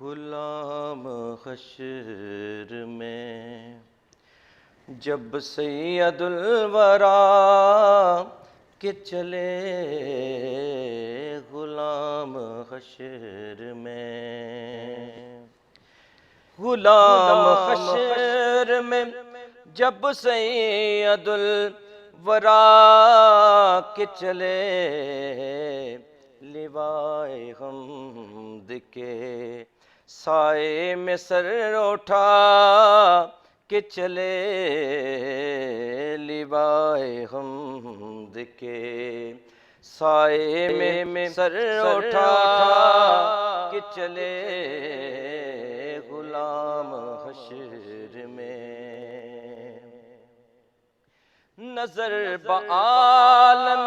غلام حشر میں جب سید الورا کے چلے، غلام حشر میں غلام حشر میں جب سید الورا کے چلے، لیوائے حمد کے سائے میں سر اٹھا کے چلے، لیوائے حمد کے سائے میں سر اٹھا کے چلے، غلام حشر میں نظر بعالم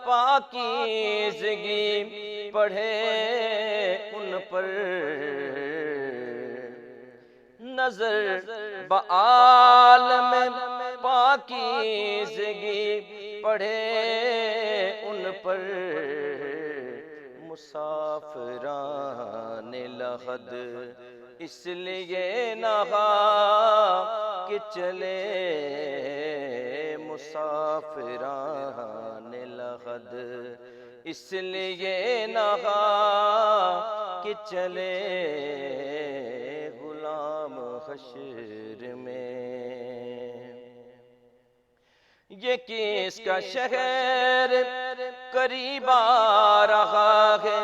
پاکیزگی پڑھے ان پر، نظر بعالم پاکیزگی پڑھے ان پر، مسافران لحد اس لیے نہا کہ چلے، مسافران لحد اس لیے نہا کہ چلے، غلام حشر میں یہ کس کا شہر قریب آ رہا ہے،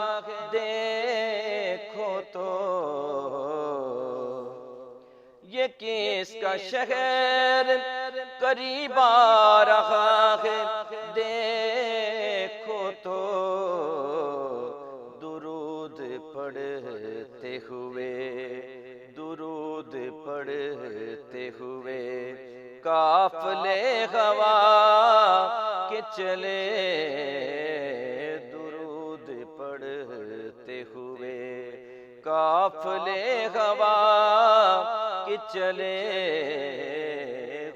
دیکھو تو یہ کس کا شہر قریب آ رہا ہے، دیکھو تو درود پڑھتے ہوئے، درود پڑھتے ہوئے قافلے ہوا کے چلے، درود پڑھتے ہوئے قافلے ہوا کے چلے،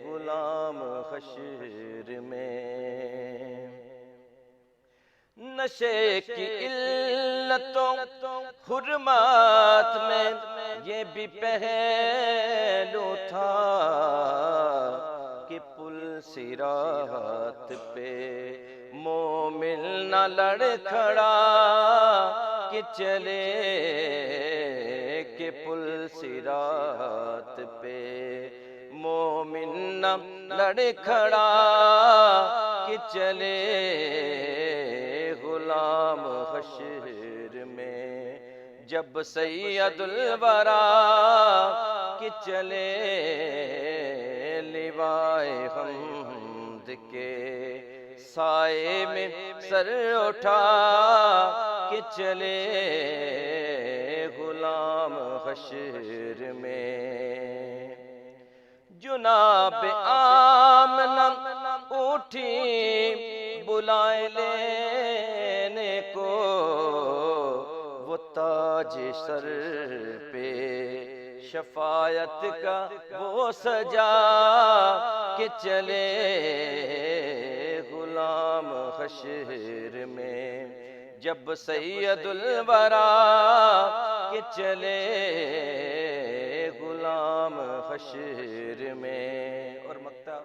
غلام حشر میں نشے کی علتوں حرمات میں یہ بھی پہلو تھا کہ پل صراط پہ مومن نہ لڑ کھڑا کہ چلے، کہ پل صراط پہ مومن نہ لڑ کھڑا کہ چلے، غلام حشر میں جب سید الورا کہ چلے، لیوائے حمد کے سائے میں سر اٹھا کہ چلے، غلام حشر میں جناب آمنہ اٹھی بلائے لینے کو، وہ تاج سر پہ شفاعت کا وہ سجا کہ چلے، غلام حشر میں جب سید الورا کہ چلے، غلام حشر میں اور مقطع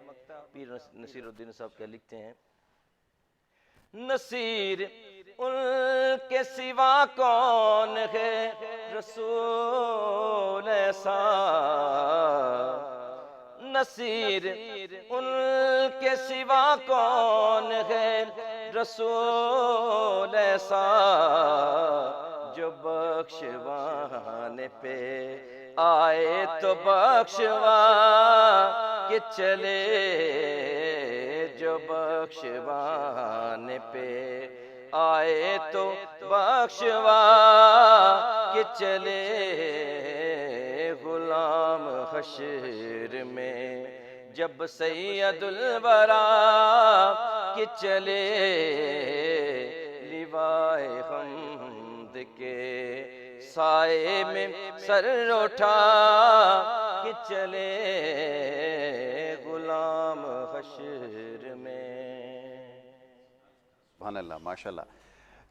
پیر نصیر الدین صاحب کیا لکھتے ہیں، نصیر ان کے سوا کون ہے رسول ایسا، نصیر ان کے سوا کون ہے رسول ایسا، جو بخشوانے پہ آئے تو بخشوا کہ چلے، جو بخشوانے پہ آئے تو بخشوا کہ چلے، غلام حشر میں جب سید الورا کہ چلے، لیوائے حمد کے سائے میں سر اٹھا کہ چلے، غلام حشر میں سبحان اللہ، ماشاءاللہ۔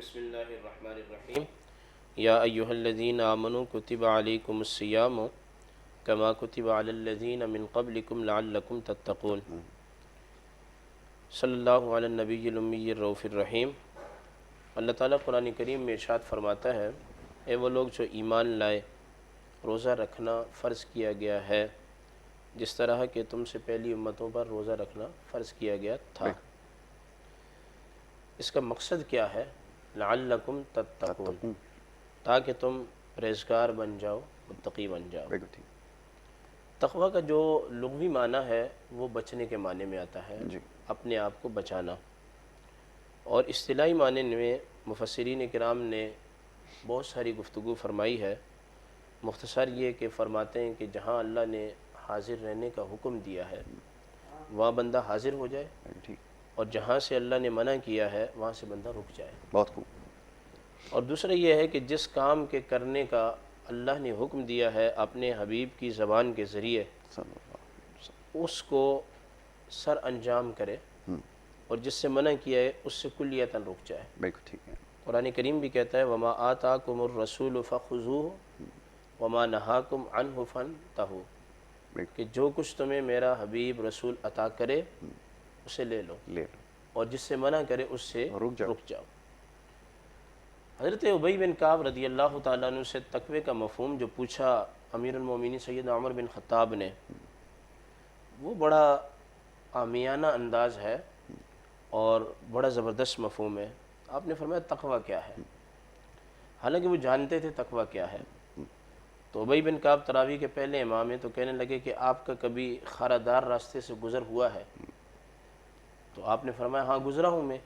بسم اللہ الرحمن الرحیم یا ایہا الذین آمنوا کتب علیکم الصیام کما کتب علی الذین من قبلکم لعلکم تتقون۔ صلی اللہ علی النبی الامی الرؤوف الرحیم۔ اللہ تعالیٰ قرآن کریم میں ارشاد فرماتا ہے، اے وہ لوگ جو ایمان لائے، روزہ رکھنا فرض کیا گیا ہے جس طرح کہ تم سے پہلی امتوں پر روزہ رکھنا فرض کیا گیا تھا۔ اس کا مقصد کیا ہے؟ لعلکم تتقون، تاکہ تم پرہیزگار بن جاؤ، متقی بن جاؤ۔ تقوی کا جو لغوی معنی ہے وہ بچنے کے معنی میں آتا ہے، اپنے آپ کو بچانا، اور اصطلاحی معنی میں مفسرین کرام نے بہت ساری گفتگو فرمائی ہے۔ مختصر یہ کہ فرماتے ہیں کہ جہاں اللہ نے حاضر رہنے کا حکم دیا ہے وہاں بندہ حاضر ہو جائے، اور جہاں سے اللہ نے منع کیا ہے وہاں سے بندہ رک جائے۔ بہت خوب۔ اور دوسرا یہ ہے کہ جس کام کے کرنے کا اللہ نے حکم دیا ہے اپنے حبیب کی زبان کے ذریعے، اس کو سر انجام کرے، اور جس سے منع کیا ہے اس سے کلیتاً رک جائے۔ بالکل ٹھیک ہے۔ قرآن کریم بھی کہتا ہے وَمَا آتَاكُمُ الرَّسُولُ فَخُذُوهُ وَمَا نَهَاكُمْ عَنْهُ فَانْتَهُوا، کہ جو کچھ تمہیں میرا حبیب رسول عطا کرے اسے لے لو، اور جس سے منع کرے اس سے رک جاؤ۔ حضرت ابی بن کعب رضی اللہ تعالیٰ عنہ سے تقوی کا مفہوم جو پوچھا امیر المومنین سیدنا عمر بن خطاب نے، وہ بڑا عامیانہ انداز ہے اور بڑا زبردست مفہوم ہے۔ آپ نے فرمایا تقوی کیا ہے؟ حالانکہ وہ جانتے تھے تقوی کیا ہے۔ تو ابی بن کعب تراویح کے پہلے امام ہیں، تو کہنے لگے کہ آپ کا کبھی خارہ دار راستے سے گزر ہوا ہے؟ تو آپ نے فرمایا ہاں گزرا ہوں میں۔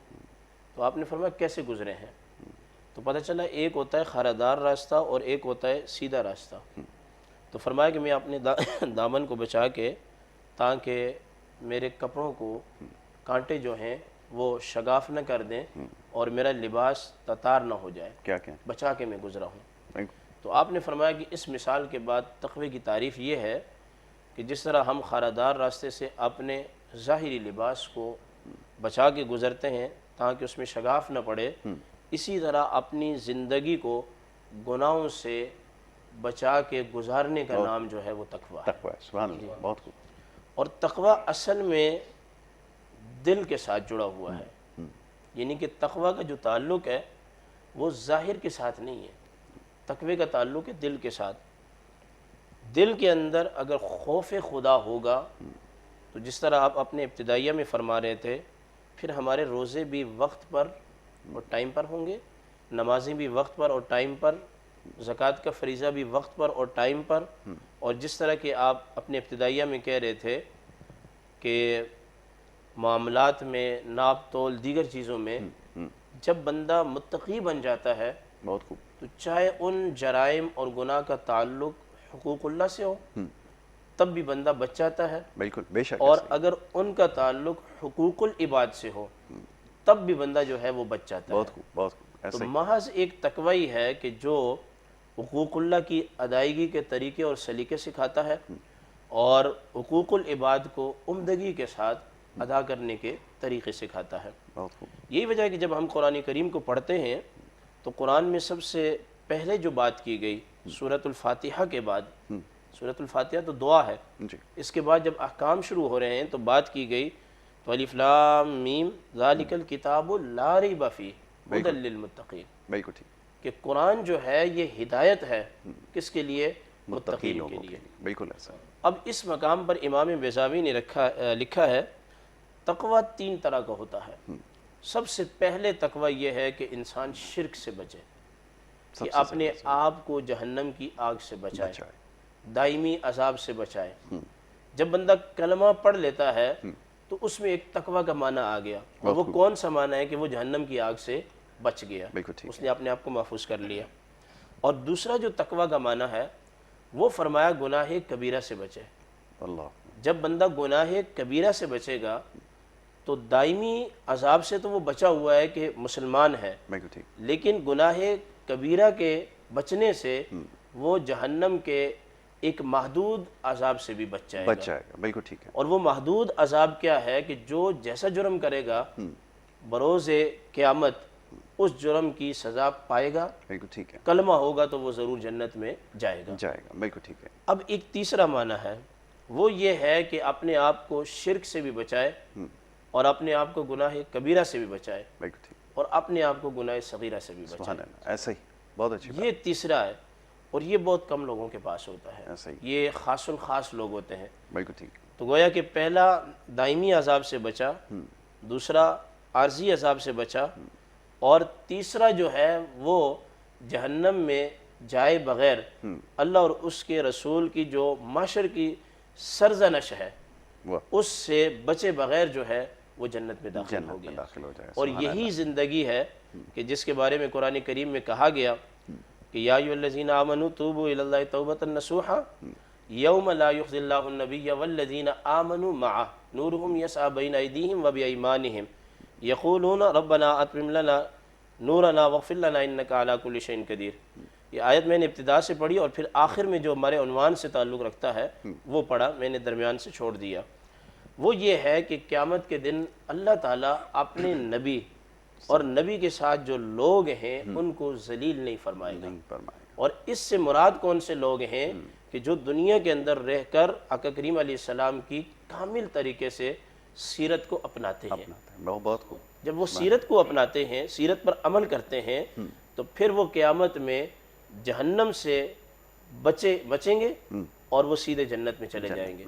تو آپ نے فرمایا کیسے گزرے ہیں؟ تو پتہ چلا ایک ہوتا ہے خارہ دار راستہ اور ایک ہوتا ہے سیدھا راستہ۔ تو فرمایا کہ میں اپنے دامن کو بچا کے، تاکہ میرے کپڑوں کو کانٹے جو ہیں وہ شگاف نہ کر دیں اور میرا لباس تتار نہ ہو جائے، کیا بچا کے میں گزرا ہوں۔ تو آپ نے فرمایا کہ اس مثال کے بعد تقوی کی تعریف یہ ہے کہ جس طرح ہم خارہ دار راستے سے اپنے ظاہری لباس کو بچا کے گزرتے ہیں تاکہ اس میں شگاف نہ پڑے، اسی طرح اپنی زندگی کو گناہوں سے بچا کے گزارنے کا نام جو ہے وہ تقوی ہے۔ سبحان اللہ، بہت خوب۔ اور تقوی اصل میں دل کے ساتھ جڑا ہوا ہے، یعنی کہ تقوی کا جو تعلق ہے وہ ظاہر کے ساتھ نہیں ہے، تقوی کا تعلق ہے دل کے ساتھ۔ دل کے اندر اگر خوف خدا ہوگا تو جس طرح آپ اپنے ابتدائیہ میں فرما رہے تھے، پھر ہمارے روزے بھی وقت پر اور ٹائم پر ہوں گے، نمازیں بھی وقت پر اور ٹائم پر، زکوٰۃ کا فریضہ بھی وقت پر اور ٹائم پر، اور جس طرح کہ آپ اپنے ابتدائیہ میں کہہ رہے تھے کہ معاملات میں، ناپ تول، دیگر چیزوں میں جب بندہ متقی بن جاتا ہے بہت خوب، تو چاہے ان جرائم اور گناہ کا تعلق حقوق اللہ سے ہو تب بھی بندہ بچ جاتا ہے، بالکل بے شک، اور اگر ان کا تعلق حقوق العباد سے ہو تب بھی بندہ جو ہے وہ بچ جاتا ہے۔ بہت خوب، بہت خوب، تو ایسا ہی۔ محض ایک تقوی ہے کہ جو حقوق اللہ کی ادائیگی کے طریقے اور سلیقے سکھاتا ہے اور حقوق العباد کو عمدگی کے ساتھ ادا کرنے کے طریقے سکھاتا ہے۔ بہت خوب۔ یہی وجہ ہے کہ جب ہم قرآن کریم کو پڑھتے ہیں تو قرآن میں سب سے پہلے جو بات کی گئی سورۃ الفاتحہ کے بعد، سورۃ الفاتحہ تو دعا ہے، جی، اس کے بعد جب احکام شروع ہو رہے ہیں تو بات کی گئی تو الف لام میم ذالک الکتاب لا ریب فیہ ھدی للمتقین، بالکل ٹھیک، کہ قرآن جو ہے یہ ہدایت ہے کس کے لیے؟ متقین کے لیے۔ بالکل ایسا۔ اب اس مقام پر امام بیضاوی نے لکھا ہے تقوی تین طرح کا ہوتا ہے۔ سب سے پہلے تقوی یہ ہے کہ انسان شرک سے بچے، کہ اپنے آپ کو جہنم کی آگ سے بچائے، دائمی عذاب سے بچائے۔ جب بندہ کلمہ پڑھ لیتا ہے تو اس میں ایک تقوی کا معنی آ گیا، اور وہ کون سا معنی ہے کہ وہ جہنم کی آگ سے بچ گیا، اس نے اپنے آپ کو محفوظ کر لیا۔ اور دوسرا جو تقوی کا معنی ہے وہ فرمایا گناہ کبیرہ سے بچے۔ اللہ، جب بندہ گناہ کبیرہ سے بچے گا تو دائمی عذاب سے تو وہ بچا ہوا ہے کہ مسلمان ہے، بالکل ٹھیک، لیکن گناہ کبیرہ کے بچنے سے وہ جہنم کے ایک محدود عذاب سے بھی بچ جائے گا۔ بالکل ٹھیک ہے۔ اور وہ محدود عذاب کیا ہے کہ جو جیسا جرم کرے گا بروز قیامت اس جرم کی سزا پائے گا، بالکل ٹھیک ہے، کلمہ ہوگا تو وہ ضرور جنت میں جائے گا۔ جائے گا، بالکل ٹھیک ہے، اب ایک تیسرا معنی ہے، وہ یہ ہے کہ اپنے آپ کو شرک سے بھی بچائے اور اپنے آپ کو گناہ کبیرہ سے بھی بچائے بالکل ٹھیک، اور اپنے آپ کو گناہ صغیرہ سے بھی سبحان بچائے۔ اللہ، ایسا ہی، بہت اچھی بات، یہ تیسرا ہے، اور یہ بہت کم لوگوں کے پاس ہوتا ہے، ایسا ہی، یہ خاص الخاص لوگ ہوتے ہیں۔ بالکل ٹھیک، تو گویا کہ پہلا دائمی عذاب سے بچا، دوسرا عارضی عذاب سے بچا، اور تیسرا جو ہے وہ جہنم میں جائے بغیر اللہ اور اس کے رسول کی جو معاشر کی سرزنش ہے وہ اس سے بچے بغیر جو ہے وہ جنت میں داخل ہو جنت میں گیا۔ داخل ہو جائے، اور سبحان یہی اللہ، زندگی ہے کہ جس کے بارے میں قرآن کریم میں کہا گیا کہ یا ایھا الذین آمنوا توبوا الی اللہ توبۃ نصوحا یوم لا یخزی اللہ النبی والذین آمنوا معہ نورہم یسعی بین ایدیہم وبایمانہم یقولون ربنا اتمم لنا نورنا واغفر لنا انک علی کل شیء قدیر۔ یہ آیت میں نے ابتدا سے پڑھی اور پھر آخر میں جو ہمارے عنوان سے تعلق رکھتا ہے وہ پڑھا، میں نے درمیان سے چھوڑ دیا۔ وہ یہ ہے کہ قیامت کے دن اللہ تعالیٰ اپنے نبی اور نبی کے ساتھ جو لوگ ہیں ان کو ذلیل نہیں فرمائے گا، نہیں فرمائے، اور اس سے مراد کون سے لوگ ہیں کہ جو دنیا کے اندر رہ کر آقا کریم علیہ السلام کی کامل طریقے سے سیرت کو اپناتے ہیں۔ بہت خوب، جب وہ سیرت کو اپناتے ہیں، سیرت پر عمل کرتے ہیں، تو پھر وہ قیامت میں جہنم سے بچیں گے اور وہ سیدھے جنت میں چلے جائیں گے۔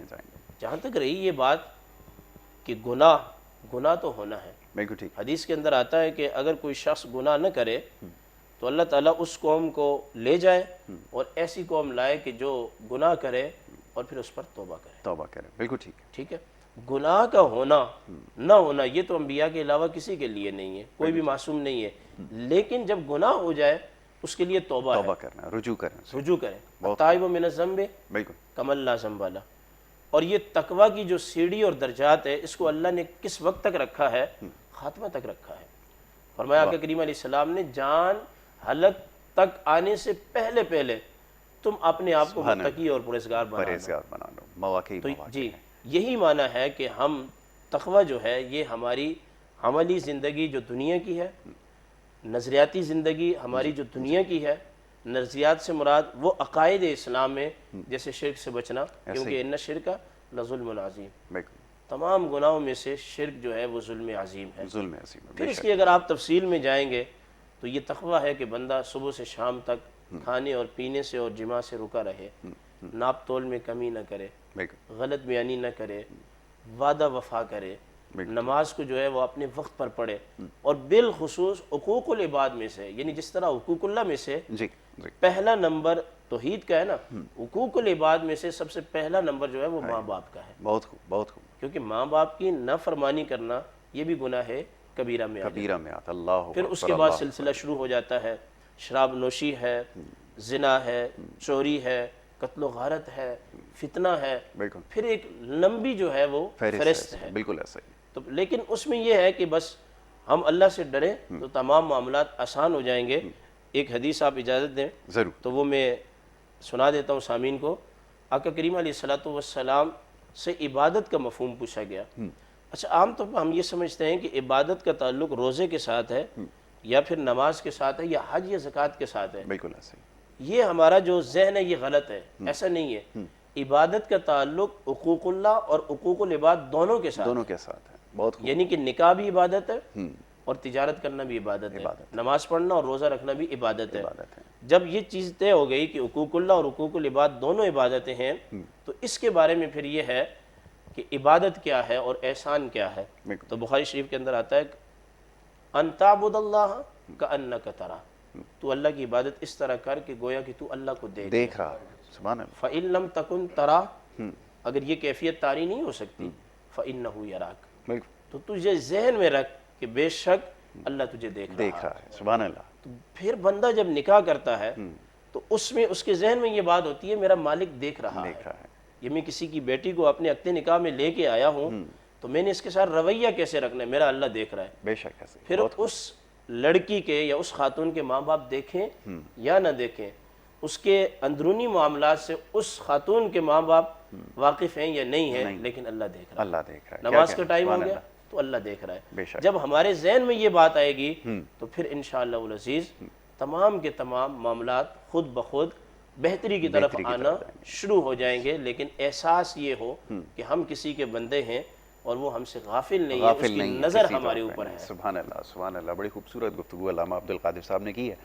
جہاں تک رہی یہ بات کہ گناہ تو ہونا ہے، بالکل ٹھیک، حدیث کے اندر آتا ہے کہ اگر کوئی شخص گناہ نہ کرے تو اللہ تعالیٰ اس قوم کو لے جائے اور ایسی قوم لائے کہ جو گناہ کرے اور پھر اس پر توبہ کرے۔ توبہ کرے، بالکل ٹھیک ہے، ٹھیک ہے، گناہ کا ہونا نہ ہونا یہ تو انبیاء کے علاوہ کسی کے لیے نہیں ہے، کوئی بھی معصوم نہیں ہے، لیکن جب گناہ ہو جائے اس کے لیے توبہ ہے، توبہ کرنا، رجوع کرنا، رجوع کریں۔ تائب من الذنب بالکل، کمن لا ذنب لہ۔ اور یہ تقوی کی جو سیڑھی اور درجات ہے اس کو اللہ نے کس وقت تک رکھا ہے؟ خاتمہ تک رکھا ہے۔ فرمایا کہ کریم علیہ السلام نے جان حلق تک آنے سے پہلے تم اپنے آپ کو متقی اور پرہیزگار بنا لو۔ پرہیزگار بنا لو، مواقع تو جی یہی معنی ہے کہ ہم تقوی جو ہے یہ ہماری عملی زندگی جو دنیا کی ہے، نظریاتی زندگی ہماری جو دنیا کی ہے، نظریات سے مراد وہ عقائد اسلام میں جیسے شرک سے بچنا، کیونکہ ان شرک لظلم عظیم، بالکل، تمام گناہوں میں سے شرک جو ہے وہ ظلم عظیم ہے۔ ظلم عظیم ہے، پھر اس کی اگر آپ تفصیل میں جائیں گے تو یہ تقوی ہے کہ بندہ صبح سے شام تک کھانے اور پینے سے اور جماع سے رکا رہے، ناپ تول میں کمی نہ کرے، بالکل، غلط بیانی نہ کرے، وعدہ وفا کرے، نماز کو جو ہے وہ اپنے وقت پر پڑھے، اور بالخصوص حقوق العباد میں سے، یعنی جس طرح حقوق اللہ میں سے جی جی، پہلا نمبر توحید کا ہے نا، حقوق العباد میں سے سب سے پہلا نمبر جو ہے وہ ماں باپ کا ہے، بہت خوب، بہت خوب، کیونکہ ماں باپ کی نافرمانی کرنا یہ بھی گناہ ہے کبیرہ میں آ جاتا ہے۔ کبیرہ میں آتا، اللہ پھر اس کے بعد سلسلہ شروع ہو جاتا ہے، شراب نوشی ہے، زنا ہے، چوری ہے، قتل و غارت ہے، فتنہ ہے، بالکل، پھر ایک لمبی جو ہے وہ فہرست ہے۔ بالکل ایسا ہی، تو لیکن اس میں یہ ہے کہ بس ہم اللہ سے ڈریں تو تمام معاملات آسان ہو جائیں گے۔ ایک حدیث آپ اجازت دیں ضرور، تو وہ میں سنا دیتا ہوں سامعین کو۔ آقا کریم علیہ الصلوۃ والسلام سے عبادت کا مفہوم پوچھا گیا۔ اچھا، عام طور پر ہم یہ سمجھتے ہیں کہ عبادت کا تعلق روزے کے ساتھ ہے یا پھر نماز کے ساتھ ہے یا حج یا زکوٰۃ کے ساتھ ہے۔ بالکل ایسا ہی، یہ ہمارا جو ذہن ہے یہ غلط ہے، ایسا نہیں ہے۔ عبادت کا تعلق حقوق اللہ اور حقوق العباد دونوں کے ساتھ، دونوں کے ساتھ ہے، بہت خوب، یعنی کہ نکاح بھی عبادت ہے اور تجارت کرنا بھی عبادت ہے، نماز پڑھنا اور روزہ رکھنا بھی عبادت ہے۔ جب یہ چیز طے ہو گئی کہ حقوق اللہ اور حقوق العباد دونوں عبادتیں ہیں تو اس کے بارے میں پھر یہ ہے کہ عبادت کیا ہے اور احسان کیا ہے۔ تو بخاری شریف کے اندر آتا ہے ان تعبد اللہ کأنک تراہ، تو اللہ کی عبادت اس طرح کر کہ گویا کہ تو اللہ کو دیکھ رہا ہے، سبحان اللہ، فَإِن لَمْ تَكُنْ تَرَاهُ، اگر یہ کیفیت طاری نہیں ہو سکتی فَإِنَّهُ يَرَاكَ، بالکل، تو تجھے ذہن میں رکھ کہ بے شک اللہ تجھے دیکھ رہا ہے، سبحان اللہ، تو پھر بندہ جب نکاح کرتا ہے تو اس میں اس کے ذہن میں یہ بات ہوتی ہے میرا مالک دیکھ رہا ہے، یہ میں کسی کی بیٹی کو اپنے عقد نکاح میں لے کے آیا ہوں تو میں نے اس کے ساتھ رویہ کیسے رکھنا ہے، میرا اللہ دیکھ رہا ہے۔ بے شک ایسے، پھر اس لڑکی کے یا اس خاتون کے ماں باپ دیکھیں یا نہ دیکھیں، اس کے اندرونی معاملات سے اس خاتون کے ماں باپ واقف ہیں یا نہیں ہیں، لیکن اللہ دیکھ رہا ہے۔ اللہ دیکھ رہا ہے، نماز کا ٹائم ہو گیا تو تو اللہ دیکھ رہا بے ہے. شک. جب ہمارے ذہن میں یہ بات آئے گی تو پھر انشاءاللہ العزیز تمام کے تمام معاملات خود بخود بہتری کی طرف آنا شروع ہو جائیں گے. لیکن احساس یہ ہو کہ ہم کسی کے بندے ہیں اور وہ ہم سے غافل نہیں ہے, اس کی نظر ہمارے اوپر ہے. سبحان اللہ سبحان اللہ. بڑی خوبصورت گفتگو علامہ عبدالقادر صاحب نے کی ہے.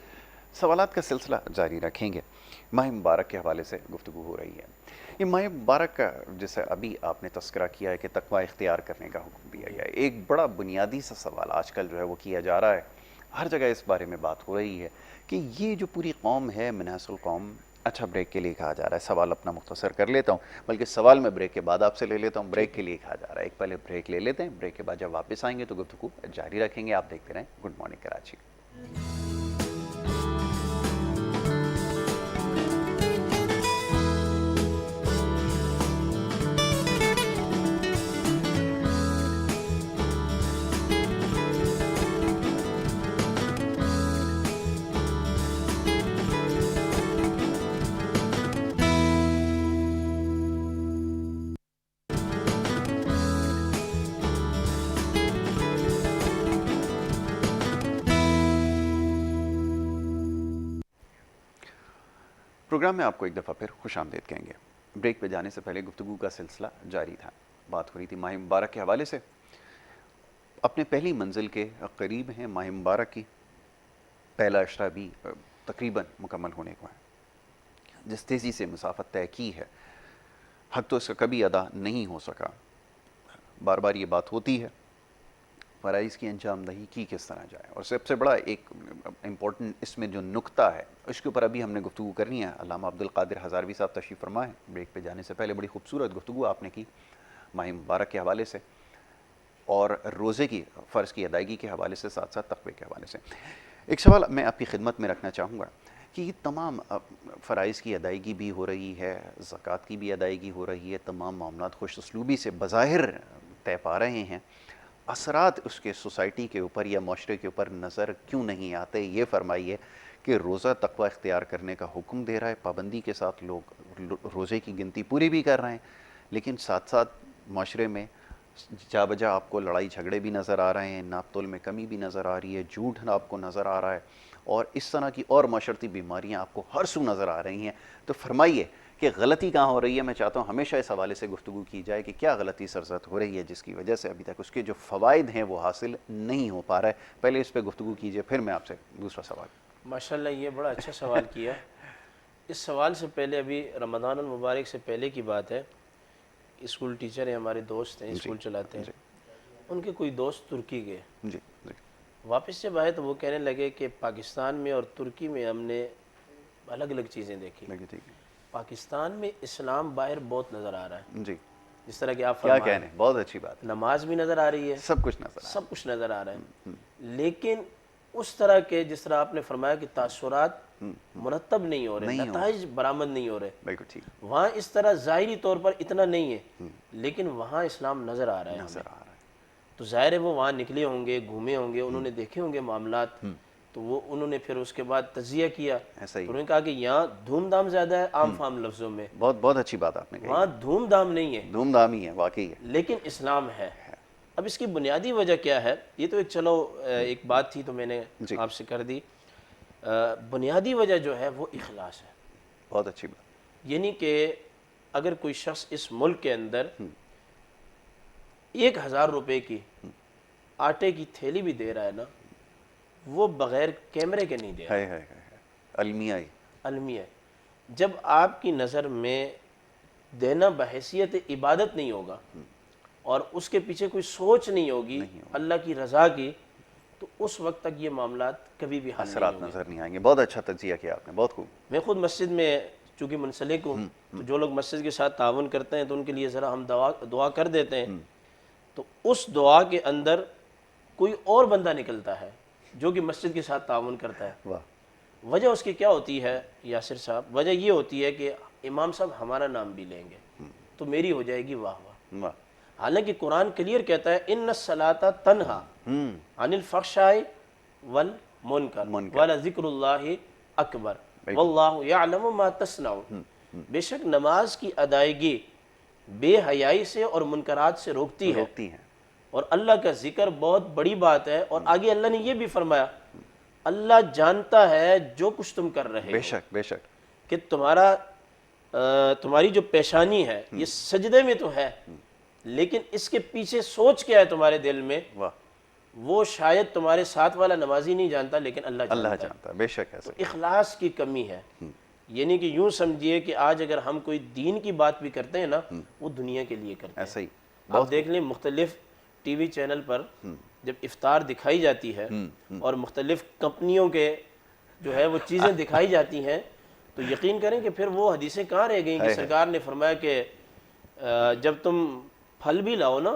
سوالات کا سلسلہ جاری رکھیں گے. ماہ مبارک کے حوالے سے گفتگو ہو رہی ہے. یہ ماہ مبارک کا جیسے ابھی آپ نے تذکرہ کیا ہے کہ تقوی اختیار کرنے کا حکم دیا گیا ہے, ایک بڑا بنیادی سا سوال آج کل جو ہے وہ کیا جا رہا ہے, ہر جگہ اس بارے میں بات ہو رہی ہے کہ یہ جو پوری قوم ہے منحص القوم. اچھا بریک کے لیے کہا جا رہا ہے, سوال اپنا مختصر کر لیتا ہوں, بلکہ سوال میں بریک کے بعد آپ سے لے لیتا ہوں. بریک کے لیے کہا جا رہا ہے, ایک پہلے بریک لے لیتے ہیں, بریک کے بعد جب واپس آئیں گے تو گفتگو جاری رکھیں گے. آپ دیکھتے رہیں گڈ مارننگ کراچی. پروگرام میں آپ کو ایک دفعہ پھر خوش آمدید کہیں گے. بریک پہ جانے سے پہلے گفتگو کا سلسلہ جاری تھا. بات ہو رہی تھی ماہ مبارک کے حوالے سے. اپنے پہلی منزل کے قریب ہیں ماہ مبارک کی. پہلا عشرہ بھی تقریباً مکمل ہونے کو ہے. جس تیزی سے مسافت طے کی ہے, حق تو اس کا کبھی ادا نہیں ہو سکا. بار بار یہ بات ہوتی ہے فرائض کی انجام دہی کی کس طرح جائے, اور سب سے بڑا ایک امپورٹنٹ اس میں جو نقطہ ہے اس کے اوپر ابھی ہم نے گفتگو کرنی ہے. علامہ عبدالقادر ہزاروی صاحب تشریف فرما ہے. بریک پہ جانے سے پہلے بڑی خوبصورت گفتگو آپ نے کی ماہ مبارک کے حوالے سے اور روزے کی فرض کی ادائیگی کے حوالے سے, ساتھ ساتھ تقوی کے حوالے سے. ایک سوال میں آپ کی خدمت میں رکھنا چاہوں گا کہ یہ تمام فرائض کی ادائیگی بھی ہو رہی ہے, زکوٰۃ کی بھی ادائیگی ہو رہی ہے, تمام معاملات خوش اسلوبی سے بظاہر طے پا رہے ہیں, اثرات اس کے سوسائٹی کے اوپر یا معاشرے کے اوپر نظر کیوں نہیں آتے؟ یہ فرمائیے کہ روزہ تقوی اختیار کرنے کا حکم دے رہا ہے, پابندی کے ساتھ لوگ روزے کی گنتی پوری بھی کر رہے ہیں, لیکن ساتھ ساتھ معاشرے میں جا بجا آپ کو لڑائی جھگڑے بھی نظر آ رہے ہیں, ناپ تول میں کمی بھی نظر آ رہی ہے, جھوٹ آپ کو نظر آ رہا ہے, اور اس طرح کی اور معاشرتی بیماریاں آپ کو ہر سو نظر آ رہی ہیں. تو فرمائیے کہ غلطی کہاں ہو رہی ہے؟ میں چاہتا ہوں ہمیشہ اس حوالے سے گفتگو کی جائے کہ کیا غلطی سرزد ہو رہی ہے جس کی وجہ سے ابھی تک اس کے جو فوائد ہیں وہ حاصل نہیں ہو پا رہا ہے. پہلے اس پہ گفتگو کیجئے, پھر میں آپ سے دوسرا سوال. ماشاءاللہ یہ بڑا اچھا سوال کیا. اس سوال سے پہلے ابھی رمضان المبارک سے پہلے کی بات ہے, اسکول ٹیچر ہیں ہمارے, دوست ہیں, اسکول چلاتے ہیں, ان کے کوئی دوست ترکی گئے. جی واپس جب آئے تو وہ کہنے لگے کہ پاکستان میں اور ترکی میں ہم نے الگ الگ چیزیں دیکھی. پاکستان میں اسلام باہر بہت نظر آ رہا ہے, جی جس طرح کہ آپ کیا کہنے, بہت اچھی بات, نماز بھی نظر آ رہی ہے, سب کچھ نظر سب کچھ نظر آ رہا ہے, لیکن اس طرح کے جس طرح آپ نے فرمایا کہ تاثرات مرتب نہیں ہو رہے, نتائج برآمد نہیں ہو رہے. بالکل ٹھیک. وہاں اس طرح ظاہری طور پر اتنا نہیں ہے, لیکن وہاں اسلام نظر آ رہا ہے. تو ظاہر ہے وہ وہاں نکلے ہوں گے, گھومے ہوں گے, انہوں نے دیکھے ہوں گے معاملات, تو وہ انہوں نے پھر اس کے بعد تجزیہ کیا. انہوں نے کہا کہ یہاں دھوم دھام زیادہ ہے عام فام لفظوں میں, بہت بہت اچھی بات آپ نے کہی, وہاں دھوم دھام نہیں ہے, دھوم دھام ہی ہے, واقعی ہے, لیکن اسلام ہے. اب اس کی بنیادی وجہ کیا ہے؟ یہ تو ایک چلو ایک بات تھی تو میں نے آپ سے کر دی. بنیادی وجہ جو ہے وہ اخلاص ہے. بہت اچھی بات. یعنی کہ اگر کوئی شخص اس ملک کے اندر 1000 روپے کی آٹے کی تھیلی بھی دے رہا ہے نا, وہ بغیر کیمرے کے نہیں دے رہا. المیہ. جب آپ کی نظر میں دینا بحیثیت عبادت نہیں ہوگا اور اس کے پیچھے کوئی سوچ نہیں ہوگی اللہ کی رضا کی, تو اس وقت تک یہ معاملات کبھی بھی حل اثرات نظر نہیں آئیں گے. بہت اچھا تجزیہ کیا آپ نے, بہت خوب. میں خود مسجد میں چونکہ منسلک ہوں, تو جو لوگ مسجد کے ساتھ تعاون کرتے ہیں تو ان کے لیے ذرا ہم دعا کر دیتے ہیں, تو اس دعا کے اندر کوئی اور بندہ نکلتا ہے جو کہ مسجد کے ساتھ تعاون کرتا ہے. وجہ اس کی کیا ہوتی ہے یاسر صاحب؟ وجہ یہ ہوتی ہے کہ امام صاحب ہمارا نام بھی لیں گے تو میری ہو جائے گی واہ واہ. حالانکہ قرآن کلیئر کہتا ہے ان الصلاۃ تنہا عن الفحشاء والمنکر ولذکر اللہ اکبر واللہ یعلم ما تصنعون. بے شک نماز کی ادائیگی بے حیائی سے اور منکرات سے روکتی ہے, اور اللہ کا ذکر بہت بڑی بات ہے. اور آگے اللہ نے یہ بھی فرمایا اللہ جانتا ہے جو کچھ تم کر رہے بے ہو, شک بے شک. کہ تمہاری جو پیشانی ہے یہ سجدے میں تو ہے, لیکن اس کے پیچھے سوچ کیا ہے تمہارے دل میں, واہ, وہ شاید تمہارے ساتھ والا نمازی نہیں جانتا لیکن اللہ اللہ جانتا ہے. جانتا ہے, بے شک ایسا. اخلاص کی کمی ہے. یعنی کہ یوں سمجھیے کہ آج اگر ہم کوئی دین کی بات بھی کرتے ہیں نا, وہ دنیا کے لیے کرتے ہیں. ایسا ہی. آپ دیکھ لیں مختلف ٹی وی چینل پر جب افطار دکھائی جاتی ہے اور مختلف کمپنیوں کے جو ہے وہ چیزیں دکھائی جاتی ہیں, تو یقین کریں کہ پھر وہ حدیثیں کہاں رہ گئیں کہ سرکار نے فرمایا کہ جب تم پھل بھی لاؤ نا,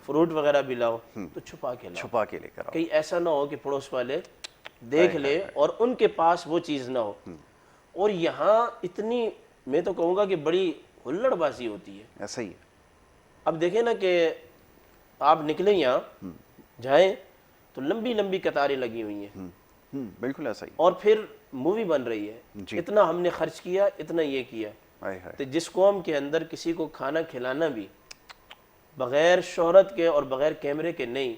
فروٹ وغیرہ بھی لاؤ, تو چھپا کے لاؤ, چھپا کے لے کر آؤ. کہیں ایسا نہ ہو کہ پڑوس والے دیکھ لے اور ان کے پاس وہ چیز نہ ہو. اور یہاں اتنی, میں تو کہوں گا کہ بڑی ہلڑ بازی ہوتی ہے. ایسا ہی ہے. اب دیکھیں نا کہ آپ نکلیں یہاں جائیں تو لمبی لمبی قطاریں لگی ہوئی ہیں, بالکل ایسا ہی. اور پھر مووی بن رہی ہے, جی. اتنا ہم نے خرچ کیا, اتنا یہ کیا. ہائے ہائے. تو جس قوم کے اندر کسی کو کھانا کھلانا بھی بغیر شہرت کے اور بغیر کیمرے کے نہیں,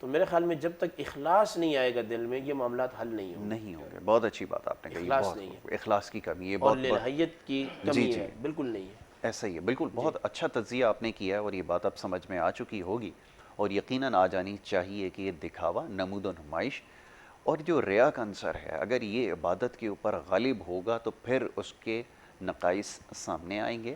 تو میرے خیال میں جب تک اخلاص نہیں آئے گا دل میں یہ معاملات حل نہیں ہوں گے. نہیں ہوں گے. بہت اچھی بات آپ نے کہی. اخلاص بہت نہیں ہے. اخلاص کی کمی ہے, اور بہت للحیت کی کمی ہے, بالکل نہیں ہے. ایسا ہی ہے. بالکل بہت اچھا تجزیہ آپ نے کیا ہے, اور یہ بات اب سمجھ میں آ چکی ہوگی, اور یقیناً آ جانی چاہیے کہ یہ دکھاوا, نمود و نمائش اور جو ریا کا عنصر ہے, اگر یہ عبادت کے اوپر غالب ہوگا تو پھر اس کے نقائص سامنے آئیں گے,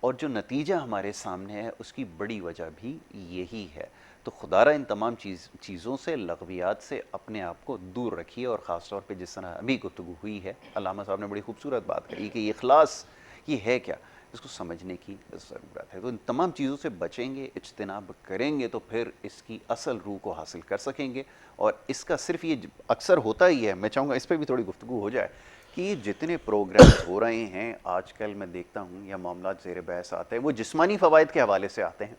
اور جو نتیجہ ہمارے سامنے ہے اس کی بڑی وجہ بھی یہی ہے. تو خدارہ ان تمام چیزوں سے, لغویات سے اپنے آپ کو دور رکھیے. اور خاص طور پہ جس طرح ابھی گفتگو ہوئی ہے, علامہ صاحب نے بڑی خوبصورت بات کہی کہ یہ اخلاص یہ ہے کیا, اس کو سمجھنے کی ضرورت ہے. تو ان تمام چیزوں سے بچیں گے, اجتناب کریں گے, تو پھر اس کی اصل روح کو حاصل کر سکیں گے. اور اس کا صرف یہ اکثر ہوتا ہی ہے, میں چاہوں گا اس پہ بھی تھوڑی گفتگو ہو جائے, کہ یہ جتنے پروگرامز ہو رہے ہیں آج کل میں دیکھتا ہوں یا معاملات زیر بحث آتے ہیں, وہ جسمانی فوائد کے حوالے سے آتے ہیں,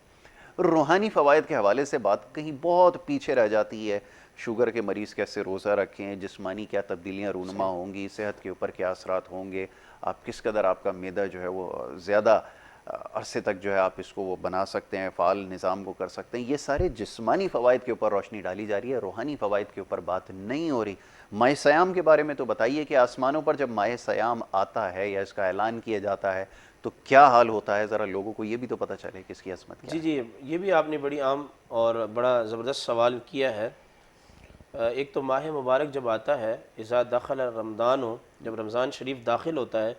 روحانی فوائد کے حوالے سے بات کہیں بہت پیچھے رہ جاتی ہے. شوگر کے مریض کیسے روزہ رکھیں, جسمانی کیا تبدیلیاں رونما ہوں گی, صحت کے اوپر کیا اثرات ہوں گے, آپ کس قدر آپ کا معدہ جو ہے وہ زیادہ عرصے تک جو ہے آپ اس کو وہ بنا سکتے ہیں, فعال نظام کو کر سکتے ہیں. یہ سارے جسمانی فوائد کے اوپر روشنی ڈالی جا رہی ہے, روحانی فوائد کے اوپر بات نہیں ہو رہی. ماہ صیام کے بارے میں تو بتائیے کہ آسمانوں پر جب ماہ صیام آتا ہے یا اس کا اعلان کیا جاتا ہے تو کیا حال ہوتا ہے, ذرا لوگوں کو یہ بھی تو پتہ چلے کہ اس کی عظمت کیا ہے. جی یہ بھی آپ نے بڑی عام اور بڑا زبردست سوال کیا ہے. ایک تو ماہ مبارک جب آتا ہے, اذا دخل رمضان ہو, جب رمضان شریف داخل ہوتا ہے,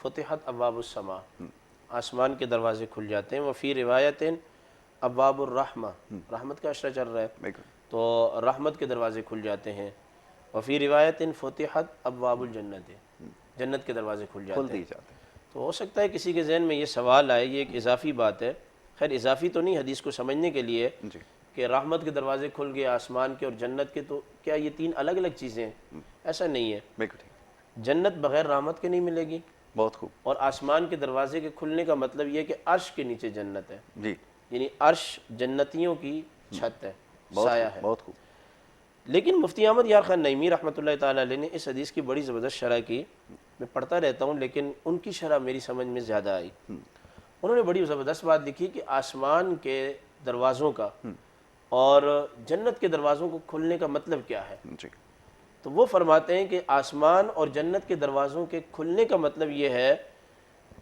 فتحت ابواب السماء, آسمان کے دروازے کھل جاتے ہیں. وفی روایت ابواب الرحمہ, رحمت کا عشرہ چل رہا ہے تو رحمت کے دروازے کھل جاتے ہیں. وفی روایت فتحت ابواب الجنت, جنت کے دروازے کھل جاتے ہیں. تو ہو سکتا ہے کسی کے ذہن میں یہ سوال آئے, یہ ایک اضافی بات ہے, خیر اضافی تو نہیں, حدیث کو سمجھنے کے لیے کہ رحمت کے دروازے کھل گئے آسمان کے اور جنت کے, تو کیا یہ تین الگ الگ چیزیں ہیں؟ ایسا نہیں ہے. جنت بغیر رحمت کے نہیں ملے گی. بہت خوب. اور آسمان کے دروازے کے کھلنے کا مطلب یہ کہ عرش کے نیچے جنت ہے, یعنی عرش جنتیوں کی چھت ہے, سایہ ہے. بہت خوب. لیکن مفتی احمد یار خان نعیمی رحمۃ اللہ تعالیٰ علیہ نے اس حدیث کی بڑی زبردست شرح کی. میں پڑھتا رہتا ہوں لیکن ان کی شرح میری سمجھ میں زیادہ آئی. انہوں نے بڑی زبردست بات لکھی کہ آسمان کے دروازوں کا اور جنت کے دروازوں کو کھلنے کا مطلب کیا ہے. تو وہ فرماتے ہیں کہ آسمان اور جنت کے دروازوں کے کھلنے کا مطلب یہ ہے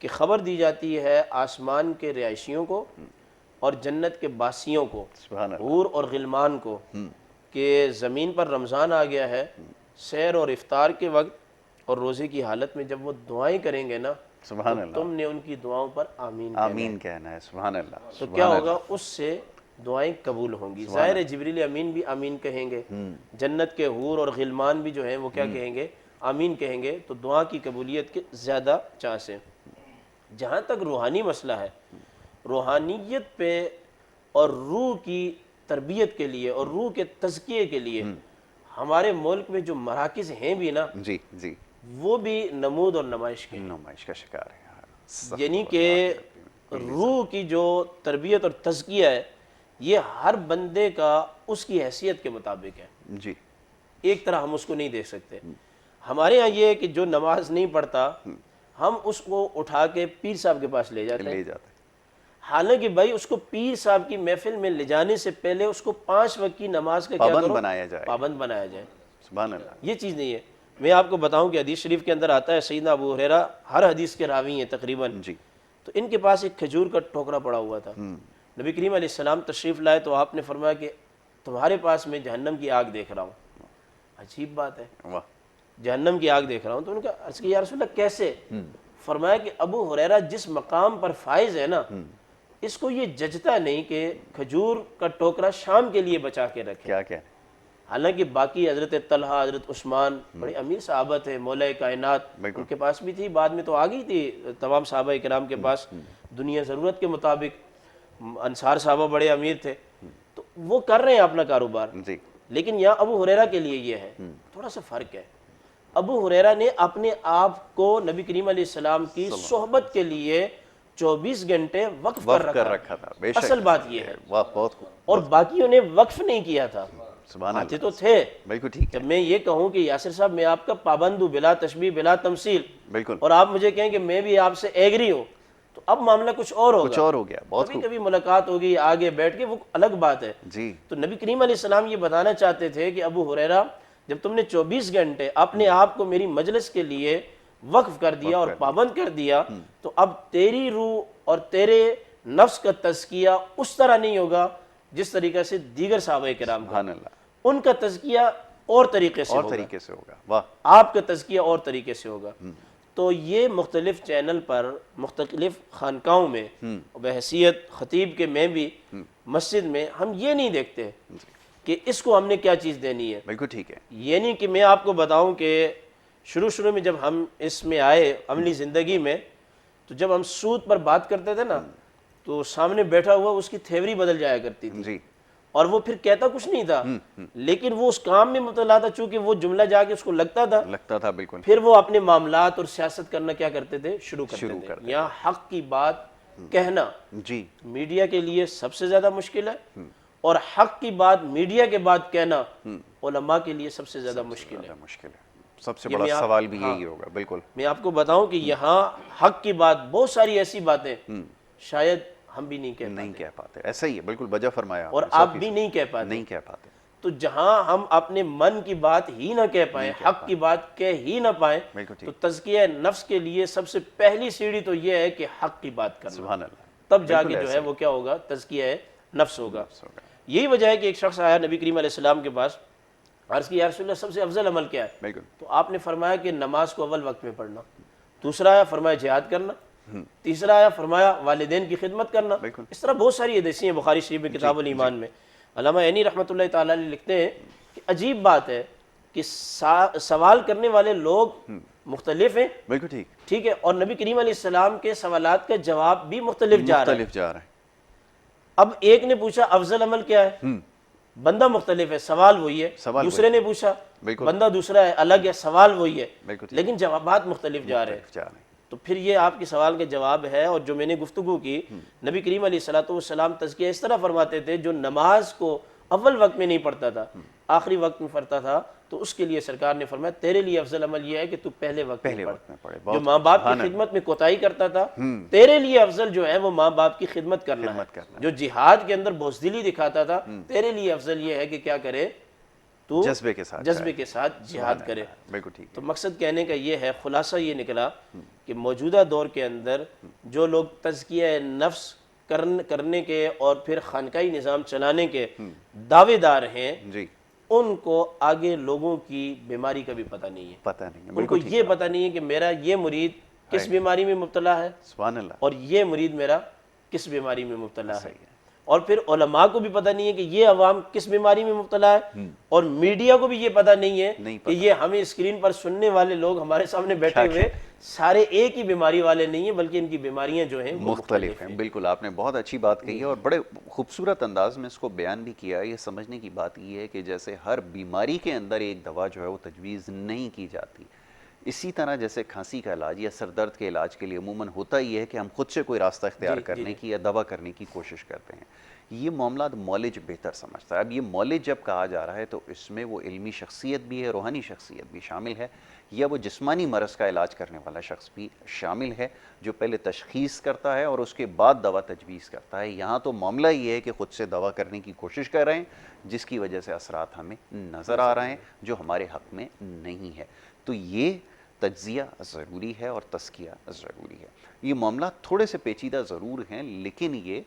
کہ خبر دی جاتی ہے آسمان کے رہائشیوں کو اور جنت کے باسیوں کو, حور اور غلمان کو, کہ زمین پر رمضان آ گیا ہے, سحر اور افطار کے وقت اور روزے کی حالت میں جب وہ دعائیں کریں گے نا, تو تم نے ان کی دعاؤں پر آمین کہنا ہے. سبحان اللہ. تو کیا ہوگا, اس سے دعائیں قبول ہوں گی. ظاہر جبریل امین بھی آمین کہیں گے, جنت کے حور اور غلمان بھی جو ہیں وہ کیا کہیں گے, آمین کہیں گے. تو دعا کی قبولیت کے زیادہ چانس ہیں. جہاں تک روحانی مسئلہ ہے, روحانیت پہ اور روح کی تربیت کے لیے اور روح کے تزکیے کے لیے ہمارے ملک میں جو مراکز ہیں بھی نا, وہ بھی نمود اور نمائش کا شکار ہے. یعنی کہ روح کی جو تربیت اور تزکیہ ہے یہ ہر بندے کا اس کی حیثیت کے مطابق ہے. ایک طرح ہم اس کو نہیں دیکھ سکتے. ہمارے ہاں یہ ہے کہ جو نماز نہیں پڑھتا ہم اس کو اٹھا کے پیر صاحب کے پاس لے جاتے ہیں. حالانکہ بھائی اس کو پیر صاحب کی محفل میں لے جانے سے پہلے اس کو 5 وقت کی نماز کا کیا پابند کرو؟ بنایا جائے، پابند بنایا جائے۔ سبحان اللہ۔ یہ چیز نہیں ہے۔ میں آپ کو بتاؤں کہ حدیث شریف کے اندر آتا ہے، سیدنا ابو ہریرہ ہر حدیث کے راوی ہیں تقریباً، جی تو ان کے پاس ایک کھجور کا ٹوکرا پڑا ہوا تھا۔ نبی کریم علیہ السلام تشریف لائے تو آپ نے فرمایا کہ تمہارے پاس میں جہنم کی آگ دیکھ رہا ہوں۔ عجیب بات ہے، واہ، جہنم کی آگ دیکھ رہا ہوں۔ تو ان کا عرض کیا یا رسول اللہ کیسے؟ فرمایا کہ ابو ہریرہ جس مقام پر فائز ہے نا، اس کو یہ ججتا نہیں کہ کھجور کا ٹوکرا شام کے لیے بچا کے رکھے۔ کیا کہہ رہے ہیں؟ حالانکہ باقی حضرت طلحہ، حضرت عثمان بڑے امیر صحابہ تھے، مولا کائنات، ان کے پاس بھی تھی، بعد میں تو آ گئی تھی تمام صحابہ کرام کے پاس دنیا ضرورت کے مطابق۔ انصار صحابہ بڑے امیر تھے، تو وہ کر رہے ہیں اپنا کاروبار، جی لیکن یہاں ابو ہریرہ کے لیے یہ ہے، تھوڑا سا فرق ہے۔ ابو ہریرہ نے اپنے آپ کو نبی کریم علیہ السلام کی صحبت کے لیے 24 گھنٹے وقف کر رکھا تھا، بے شک۔ اصل بات یہ ہے، واہ، بہت خوب، اور باقیوں نے وقف نہیں کیا تھا، سبحان آتے اللہ، تو تھے۔ بالکل ٹھیک ہے، جب میں یہ کہوں کہ یاسر صاحب میں آپ کا پابند ہوں بلا تشبیہ بلا تمثیل، بالکل، اور آپ مجھے کہیں کہ میں بھی آپ سے ایگری ہوں، تو اب معاملہ کچھ اور ہوگا، کچھ اور ہو گیا، بہت کبھی خوب، کبھی ملاقات ہوگی آگے بیٹھ کے، وہ الگ بات ہے۔ جی تو نبی کریم علیہ السلام یہ بتانا چاہتے تھے کہ ابو ہریرہ جب تم نے 24 گھنٹے اپنے آپ کو میری مجلس کے لیے وقف کر دیا اور پابند کر دیا، تو اب تیری روح اور تیرے نفس کا تزکیہ اس طرح نہیں ہوگا جس طریقے سے دیگر صحابہ کرام کا، سبحان اللہ، ان کا تزکیہ اور طریقے سے اور ہوگا، طریقے سے ہوگا، واہ، آپ کا تزکیہ اور طریقے سے ہوگا۔ تو یہ مختلف چینل پر مختلف خانقاہوں میں بحیثیت خطیب کے میں بھی مسجد میں ہم یہ نہیں دیکھتے کہ اس کو ہم نے کیا چیز دینی ہے۔ بالکل ٹھیک ہے، یہ نہیں کہ میں آپ کو بتاؤں کہ شروع میں جب ہم اس میں آئے عملی زندگی میں، تو جب ہم سود پر بات کرتے تھے نا، تو سامنے بیٹھا ہوا اس کی تھیوری بدل جایا کرتی تھی، جی اور وہ پھر کہتا کچھ نہیں تھا، لیکن وہ اس کام میں مبتلا تھا، چونکہ وہ جملہ جا کے اس کو لگتا تھا، بالکل، پھر وہ اپنے معاملات اور سیاست کرنا کیا کرتے تھے، شروع کرتے تھے۔ یہاں حق کی بات کہنا جی میڈیا کے لیے سب سے زیادہ مشکل ہے، اور حق کی بات میڈیا کے بعد کہنا علماء کے لیے سب سے زیادہ مشکل ہے۔ مشکل ہے، سب سے بڑا سوال بھی یہی ہوگا، بالکل، میں آپ کو بتاؤں کہ یہاں حق کی بات بہت ساری ایسی باتیں شاید ہم بھی نہیں کہہ پاتے، ایسا ہی ہے، بالکل بجا فرمایا، اور آپ بھی نہیں کہہ پاتے، تو جہاں ہم اپنے من کی بات ہی نہ کہہ پائیں، حق کی بات کہہ ہی نہ پائیں، تو تزکیہ نفس کے لیے سب سے پہلی سیڑھی تو یہ ہے کہ حق کی بات کرنا، سبحان اللہ، تب جا کے جو ہے وہ کیا ہوگا، تزکیہ نفس ہوگا۔ یہی وجہ ہے کہ ایک شخص آیا نبی کریم علیہ السلام کے پاس، عرض کیا یا رسول اللہ سب سے افضل عمل کیا ہے؟ بالکل، تو آپ نے فرمایا کہ نماز کو اول وقت میں پڑھنا، دوسرا آیا فرمایا جہاد کرنا، تیسرا آیا فرمایا والدین کی خدمت کرنا۔ اس طرح بہت ساری حدیثیں ہیں بخاری شریف میں کتاب الایمان میں۔ علامہ عینی رحمۃ اللہ تعالیٰ علیہ لکھتے ہیں کہ عجیب بات ہے کہ سوال کرنے والے لوگ مختلف ہیں، بالکل ٹھیک ہے، اور نبی کریم علیہ السلام کے سوالات کا جواب بھی مختلف جا رہا ہے۔ اب ایک نے پوچھا افضل عمل کیا ہے، بندہ مختلف ہے، سوال وہی ہے، دوسرے نے پوچھا بندہ دوسرا ہے، الگ ہے، سوال وہی ہے، لیکن جوابات مختلف جا رہے ہیں۔ تو پھر یہ آپ کے سوال کا جواب ہے، اور جو میں نے گفتگو کی، نبی کریم علیہ الصلوۃ والسلام تزکیہ اس طرح فرماتے تھے، جو نماز کو اول وقت میں نہیں پڑھتا تھا، آخری وقت میں پڑھتا تھا، تو اس کے لیے سرکار نے فرمایا تیرے لیے افضل عمل یہ ہے کہ تو پہلے وقت میں پڑھے۔ جو ماں باپ کی خدمت میں کوتاہی کرتا تھا، تیرے لیے افضل جو ہے وہ ماں باپ کی خدمت کرنا ہے۔ جو جہاد کے اندر بزدلی دکھاتا تھا، تیرے لیے افضل یہ ہے کہ کیا کرے، تو جذبے کے ساتھ جہاد کرے۔ تو مقصد کہنے کا یہ ہے، خلاصہ یہ نکلا کہ موجودہ دور کے اندر جو لوگ تزکیہ نفس کرنے کے اور پھر خانقاہی نظام چلانے کے دعوے دار ہیں، ان کو آگے لوگوں کی بیماری کا بھی پتہ نہیں ہے، ان کو یہ پتہ نہیں ہے کہ میرا یہ مرید کس بیماری میں مبتلا ہے، اور یہ مرید میرا کس بیماری میں مبتلا ہے، اور پھر علماء کو بھی پتہ نہیں ہے کہ یہ عوام کس بیماری میں مبتلا ہے، اور میڈیا کو بھی یہ پتہ نہیں ہے کہ یہ ہمیں اسکرین پر سننے والے لوگ ہمارے سامنے بیٹھے ہوئے سارے ایک ہی بیماری والے نہیں ہیں، بلکہ ان کی بیماریاں جو ہیں مختلف ہیں۔ بالکل آپ نے بہت اچھی بات کہی ہے، اور بڑے خوبصورت انداز میں اس کو بیان بھی کیا۔ یہ سمجھنے کی بات یہ ہے کہ جیسے ہر بیماری کے اندر ایک دوا جو ہے وہ تجویز نہیں کی جاتی، اسی طرح جیسے کھانسی کا علاج یا سر درد کے علاج کے لیے عموماً ہوتا ہی ہے کہ ہم خود سے کوئی راستہ اختیار کرنے کی یا دوا کرنے کی کوشش کرتے ہیں، یہ معاملات مولج بہتر سمجھتا ہے. اب یہ مولج جب کہا جا رہا ہے تو اس میں وہ علمی شخصیت بھی ہے, روحانی شخصیت بھی شامل ہے, یا وہ جسمانی مرض کا علاج کرنے والا شخص بھی شامل ہے جو پہلے تشخیص کرتا ہے اور اس کے بعد دوا تجویز کرتا ہے. یہاں تو معاملہ یہ ہے کہ خود سے دوا کرنے کی کوشش کر رہے ہیں جس کی وجہ سے اثرات ہمیں نظر آ رہے ہیں جو ہمارے حق میں نہیں ہے. تو یہ تجزیہ ضروری ہے اور تزکیہ ضروری ہے. یہ معاملات تھوڑے سے پیچیدہ ضرور ہیں لیکن یہ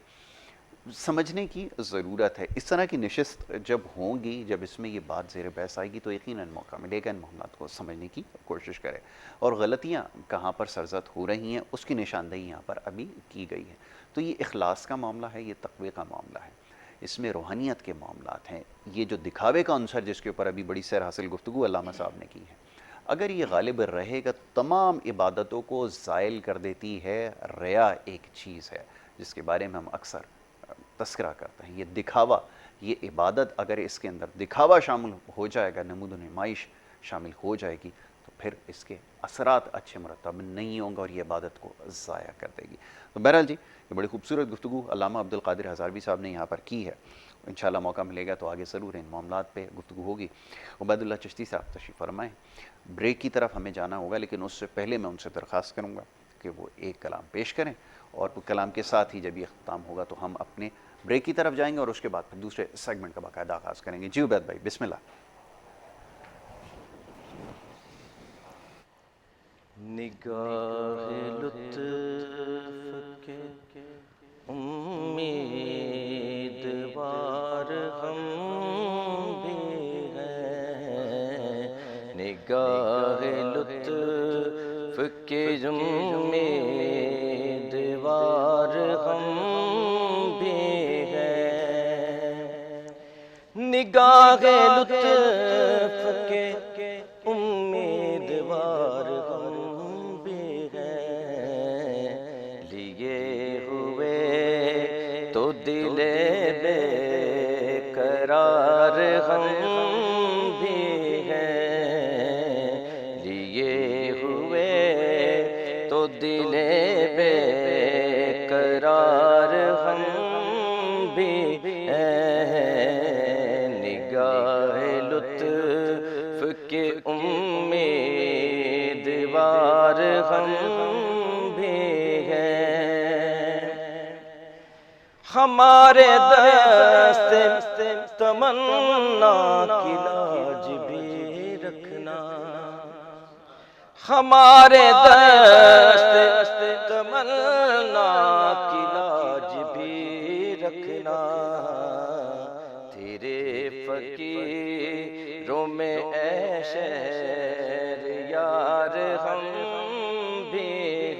سمجھنے کی ضرورت ہے. اس طرح کی نشست جب ہوں گی, جب اس میں یہ بات زیر بحث آئے گی تو یقیناً موقع ملے گا ان معاملات کو سمجھنے کی کوشش کرے, اور غلطیاں کہاں پر سرزد ہو رہی ہیں اس کی نشاندہی یہاں پر ابھی کی گئی ہے. تو یہ اخلاص کا معاملہ ہے, یہ تقوی کا معاملہ ہے, اس میں روحانیت کے معاملات ہیں. یہ جو دکھاوے کا عنصر جس کے اوپر ابھی بڑی سیر حاصل گفتگو علامہ صاحب نے کی ہے, اگر یہ غالب رہے گا تمام عبادتوں کو زائل کر دیتی ہے. ریا ایک چیز ہے جس کے بارے میں ہم اکثر تذکرہ کرتے ہیں, یہ دکھاوا, یہ عبادت اگر اس کے اندر دکھاوا شامل ہو جائے گا, نمود و نمائش شامل ہو جائے گی تو پھر اس کے اثرات اچھے مرتب نہیں ہوں گے اور یہ عبادت کو ضائع کر دے گی. تو بہرحال جی یہ بڑی خوبصورت گفتگو علامہ عبدالقادر ہزاروی صاحب نے یہاں پر کی ہے. انشاءاللہ موقع ملے گا تو آگے ضرور ان معاملات پہ گفتگو ہوگی. عبید اللہ چشتی صاحب تشریف فرمائیں. بریک کی طرف ہمیں جانا ہوگا لیکن اس سے پہلے میں ان سے درخواست کروں گا کہ وہ ایک کلام پیش کریں, اور کلام کے ساتھ ہی جب یہ اختتام ہوگا تو ہم اپنے بریک کی طرف جائیں گے اور اس کے بعد پھر دوسرے سیگمنٹ کا باقاعدہ آغاز کریں گے. جی عبید بھائی بسم اللہ. نگاہ لطف کے امیدوار ہم بھی ہیں, نگاہ لطف کے امیدوار ہم بھی ہیں, نگاہ لطف کے امیدوار ہم بھی ہیں, لیے ہوئے تو دل بے قرار ہم بھی ہیں, لیے ہوئے تو دل بے قرار ہم بھی ہیں, نگاہ لطف کے امیدوار ہم بھی ہیں. ہمارے دست تمنا کی لاج بھی رکھنا, ہمارے دست تمنا کی لاج بھی رکھنا, تیرے فقیروں میں اے شہر یار ہم بھی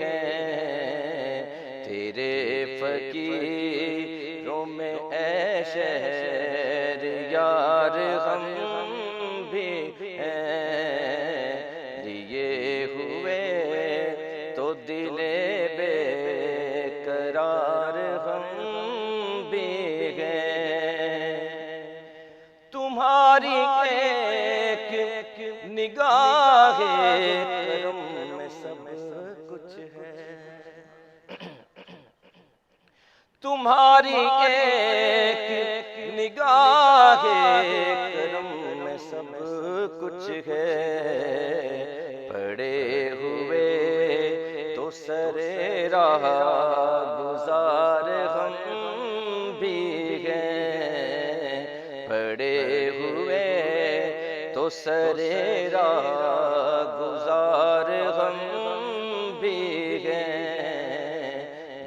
ہیں, تیرے فقیروں میں اے شہر یار ہم بھی ہیں, لیے ہوئے تو دل بے قرار ہم بھی ہیں. تمہاری ایک نگاہ کرم میں سب کچھ ہے, تمہاری ایک نگاہ کرم میں سب کچھ ہے, پڑے ہوئے تو سرے راہ گزار ہم بھی ہیں, پڑے ہوئے تو سرے راہ گزار ہم بھی ہیں,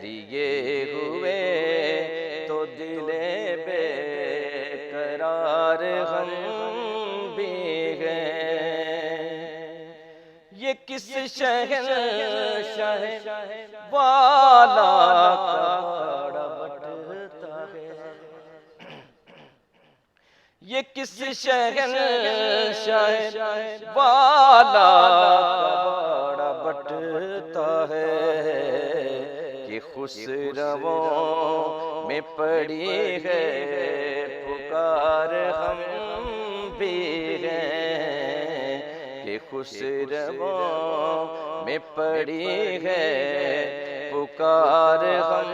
لیے ہوئے تو دل بے قرار ہم بھی ہیں. یہ کس شہر شاہ والا کا باڑا بٹتا ہے, یہ کس شہر شاہ والا کا باڑا بٹتا ہے, کہ خسرووں میں پڑی ہے پکار ہم بھی ہیں, کہ خسرووں میں پڑی ہے پکار ہم